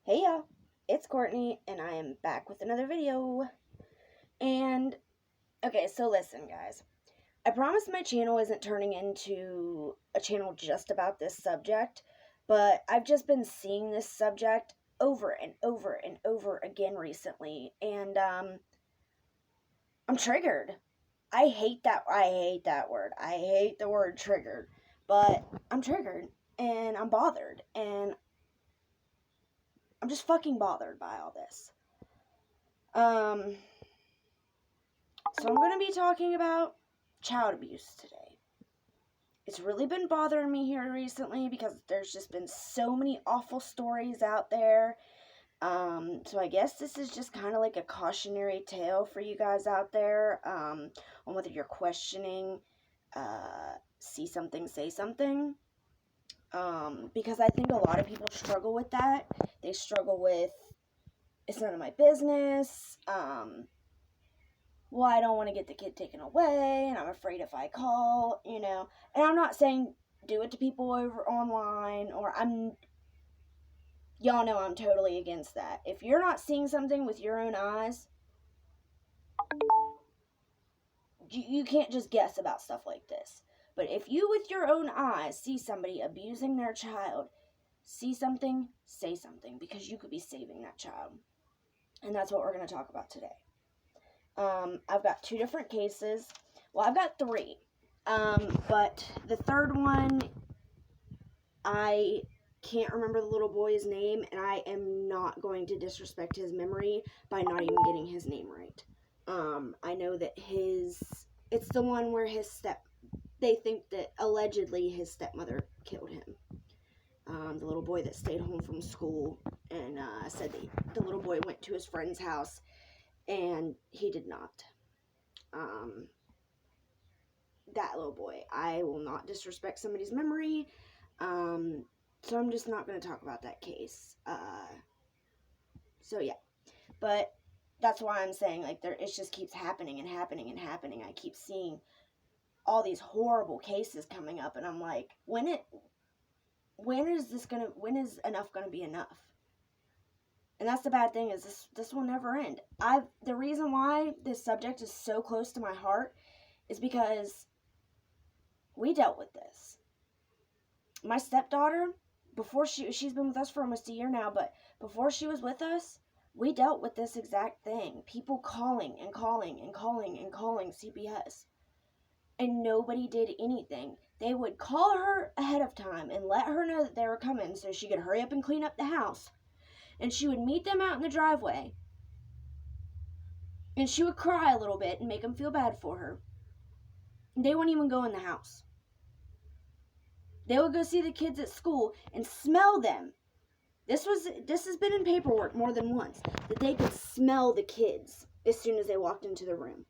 Hey y'all, it's Courtney, and I am back with another video. And, okay, so listen, guys. I promise my channel isn't turning into a channel just about this subject, but I've just been seeing this subject over and over and over again recently, and, I'm triggered. I hate that word. I hate the word triggered, but I'm triggered, and I'm bothered, and I'm just fucking bothered by all this. Um, So I'm going to be talking about child abuse today. It's really been bothering me here recently because there's just been so many awful stories out there. So I guess this is just kind of like a cautionary tale for you guys out there on whether you're questioning, see something, say something. Because I think a lot of people struggle with that. They struggle with, it's none of my business. Well, I don't want to get the kid taken away, and I'm afraid if I call, and I'm not saying do it to people over online, y'all know I'm totally against that. If you're not seeing something with your own eyes, you can't just guess about stuff like this. But if you, with your own eyes, see somebody abusing their child, see something, say something, because you could be saving that child. And that's what we're going to talk about today. I've got two different cases. Well, I've got three. But the third one, I can't remember the little boy's name, and I am not going to disrespect his memory by not even getting his name right. I know that it's the one where they think that allegedly his stepmother killed him. The little boy that stayed home from school and said that the little boy went to his friend's house, and he did not. That little boy. I will not disrespect somebody's memory. So I'm just not going to talk about that case. So yeah. But that's why I'm saying, like, it just keeps happening and happening and happening. I keep seeing all these horrible cases coming up, and I'm like, when is enough gonna be enough? And that's the bad thing, is this will never end. The reason why this subject is so close to my heart is because we dealt with this. My stepdaughter, before she's been with us for almost a year now, but before she was with us, we dealt with this exact thing. People calling and calling and calling and calling CPS. And nobody did anything. They would call her ahead of time and let her know that they were coming so she could hurry up and clean up the house. And she would meet them out in the driveway. And she would cry a little bit and make them feel bad for her. And they wouldn't even go in the house. They would go see the kids at school and smell them. This has been in paperwork more than once, that they could smell the kids as soon as they walked into the room.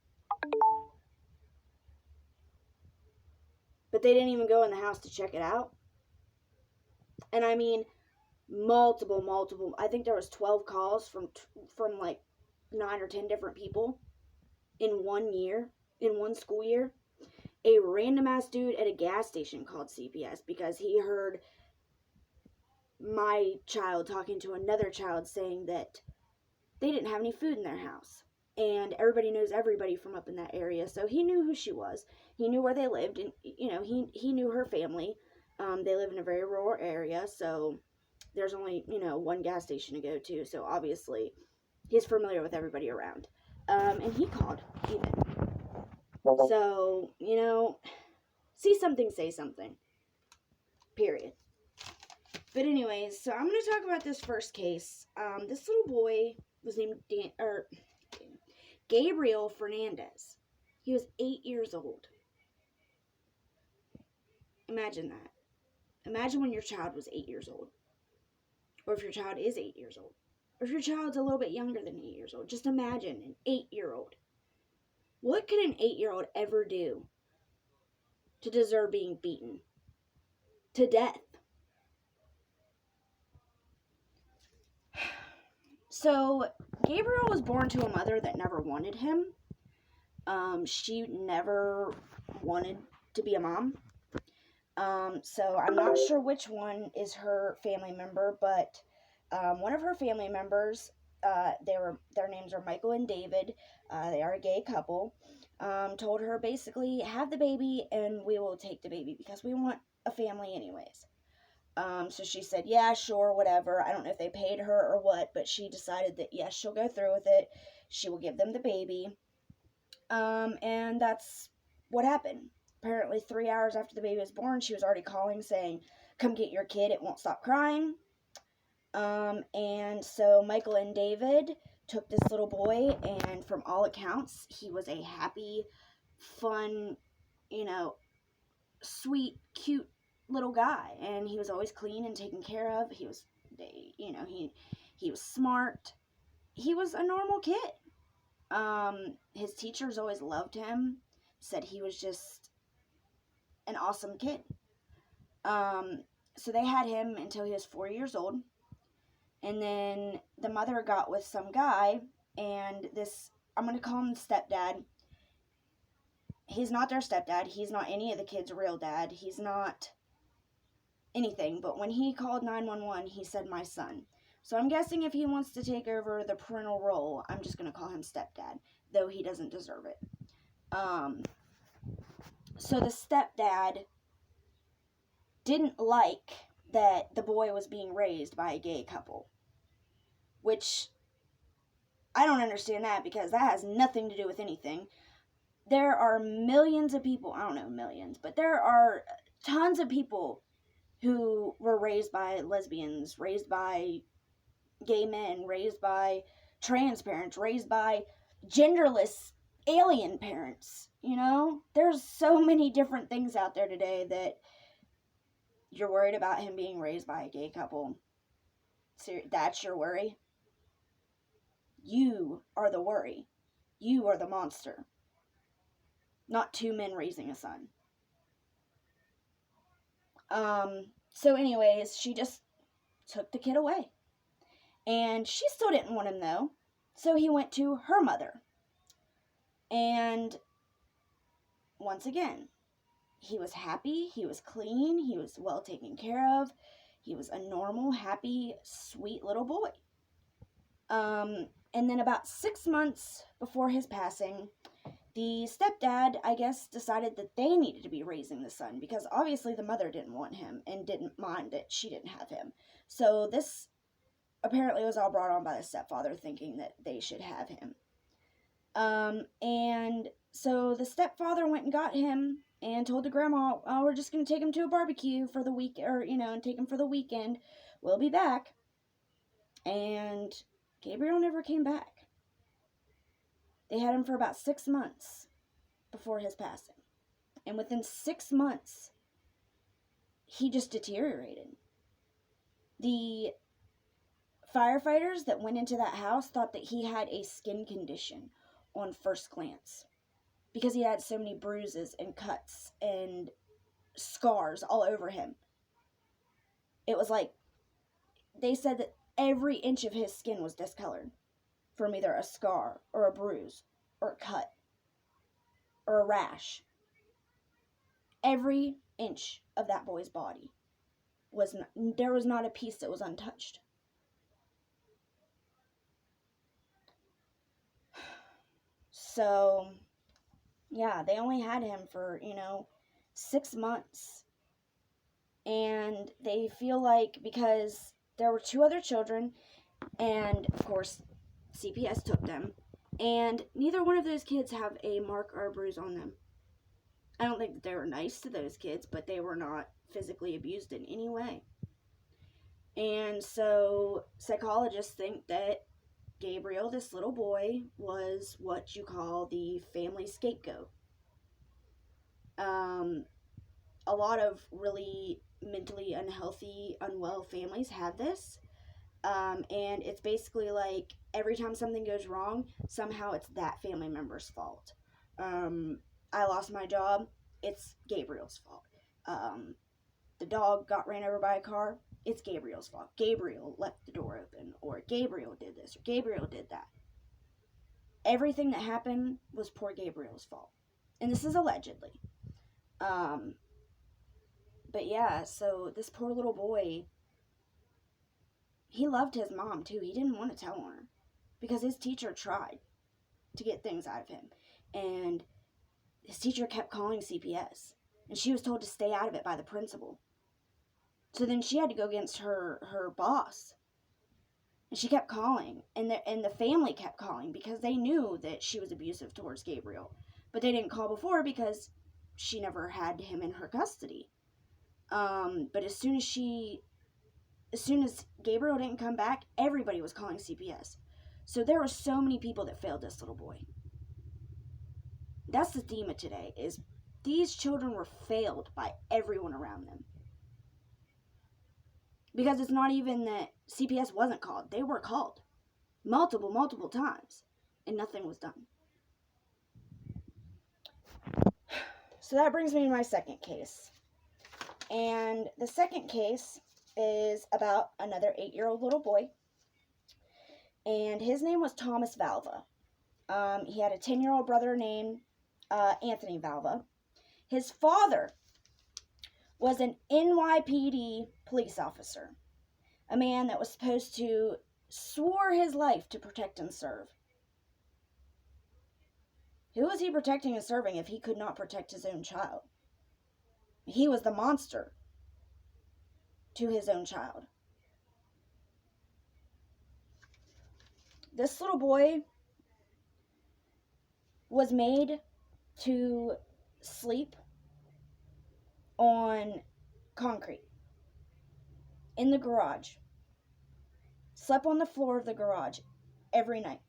But they didn't even go in the house to check it out. And I mean, multiple, I think there was 12 calls from like 9 or 10 different people in 1 year, in one school year. A random ass dude at a gas station called CPS because he heard my child talking to another child saying that they didn't have any food in their house. And everybody knows everybody from up in that area, so he knew who she was. He knew where they lived, and he knew her family. They live in a very rural area, so there's only one gas station to go to, so obviously he's familiar with everybody around. And he called even. So see something, say something. Period. But anyways, so I'm going to talk about this first case. This little boy was named Gabriel Fernandez. He was 8 years old. Imagine that. Imagine when your child was 8 years old. Or if your child is 8 years old. Or if your child's a little bit younger than 8 years old. Just imagine an 8-year-old. What could an 8-year-old ever do to deserve being beaten to death? So, Gabriel was born to a mother that never wanted him. She never wanted to be a mom. So I'm not sure which one is her family member, but One of her family members, their names are Michael and David. They are a gay couple. Told her basically, have the baby and we will take the baby because we want a family anyways. So she said, yeah, sure, whatever. I don't know if they paid her or what, but she decided that yes, she'll go through with it. She will give them the baby. And that's what happened. Apparently 3 hours after the baby was born, she was already calling saying, come get your kid, it won't stop crying. And so Michael and David took this little boy, and from all accounts, he was a happy, fun, sweet, cute little guy, and he was always clean and taken care of. He was, he was smart. He was a normal kid. His teachers always loved him, said he was just an awesome kid. So they had him until he was 4 years old. And then the mother got with some guy, and this, I'm going to call him the stepdad. He's not their stepdad. He's not any of the kids' real dad. He's not anything. But when he called 911, he said, my son. So I'm guessing if he wants to take over the parental role, I'm just going to call him stepdad, though he doesn't deserve it. So the stepdad didn't like that the boy was being raised by a gay couple. Which, I don't understand that because that has nothing to do with anything. There are millions of people, I don't know millions, but there are tons of people who were raised by lesbians, raised by gay men, raised by trans parents, raised by genderless alien parents. There's so many different things out there today that you're worried about him being raised by a gay couple. So that's your worry? You are the worry. You are the monster. Not two men raising a son. So anyways, she just took the kid away. And she still didn't want him though. So he went to her mother. And once again, he was happy, he was clean, he was well taken care of. He was a normal, happy, sweet little boy. And then about 6 months before his passing, the stepdad, I guess, decided that they needed to be raising the son because obviously the mother didn't want him and didn't mind that she didn't have him. So this apparently was all brought on by the stepfather thinking that they should have him. And so the stepfather went and got him and told the grandma, oh, we're just going to take him to a barbecue for the week, or, and take him for the weekend. We'll be back. And Gabriel never came back. They had him for about 6 months before his passing. And within 6 months, he just deteriorated. The firefighters that went into that house thought that he had a skin condition on first glance because he had so many bruises and cuts and scars all over him. It was like, they said that every inch of his skin was discolored from either a scar or a bruise or a cut or a rash. Every inch of that boy's body there was not a piece that was untouched. So, yeah, they only had him for, 6 months. And they feel like because there were 2 other children, and of course, CPS took them, and neither one of those kids have a mark or a bruise on them. I don't think that they were nice to those kids, but they were not physically abused in any way. And so psychologists think that Gabriel, this little boy, was what you call the family scapegoat. A lot of really mentally unhealthy, unwell families have this. And it's basically like every time something goes wrong, somehow it's that family member's fault. I lost my job, it's Gabriel's fault. The dog got ran over by a car, it's Gabriel's fault. Gabriel left the door open, or Gabriel did this, or Gabriel did that. Everything that happened was poor Gabriel's fault. And this is allegedly. But yeah, so this poor little boy, he loved his mom too. He didn't want to tell on her because his teacher tried to get things out of him. And his teacher kept calling CPS. And she was told to stay out of it by the principal. So then she had to go against her boss. And she kept calling. And the family kept calling because they knew that she was abusive towards Gabriel. But they didn't call before because she never had him in her custody. But as soon as Gabriel didn't come back, everybody was calling CPS. So there were so many people that failed this little boy. That's the theme of today, is these children were failed by everyone around them. Because it's not even that CPS wasn't called. They were called multiple times, and nothing was done. So that brings me to my second case. And the second case is about another 8-year-old little boy. And his name was Thomas Valva. He had a 10-year-old brother named Anthony Valva. His father was an NYPD police officer. A man that was supposed to swore his life to protect and serve. Who was he protecting and serving if he could not protect his own child? He was the monster to his own child. This little boy was made to sleep on concrete in the garage. Slept on the floor of the garage every night.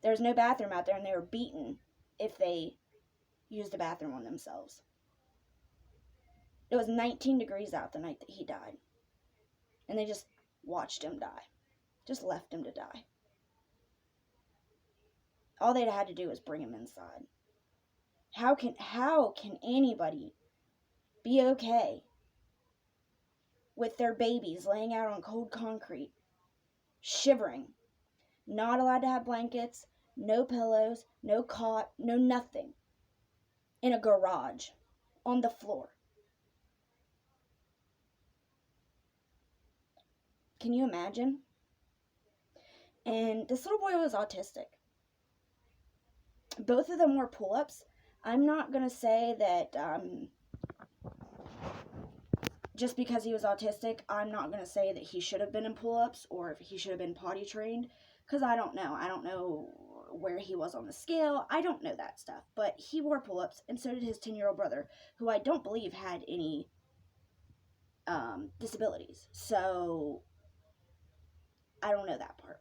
There was no bathroom out there, and they were beaten if they used the bathroom on themselves. It was 19 degrees out the night that he died. And they just watched him die. Just left him to die. All they'd had to do was bring him inside. How can anybody be okay with their babies laying out on cold concrete, shivering, not allowed to have blankets, no pillows, no cot, no nothing, in a garage, on the floor? Can you imagine? And this little boy was autistic. Both of them were pull-ups. I'm not going to say that just because he was autistic, I'm not going to say that he should have been in pull-ups or if he should have been potty trained, because I don't know. I don't know where he was on the scale. I don't know that stuff. But he wore pull-ups, and so did his 10-year-old brother, who I don't believe had any disabilities. So I don't know that part.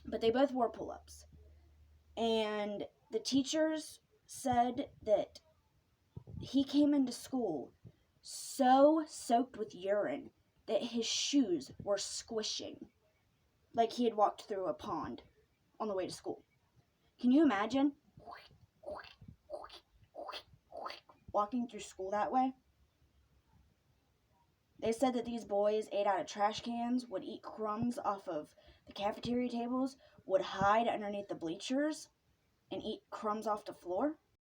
But they both wore pull-ups. And the teachers said that he came into school so soaked with urine that his shoes were squishing, like he had walked through a pond on the way to school. Can you imagine walking through school that way? They said that these boys ate out of trash cans, would eat crumbs off of the cafeteria tables, would hide underneath the bleachers and eat crumbs off the floor.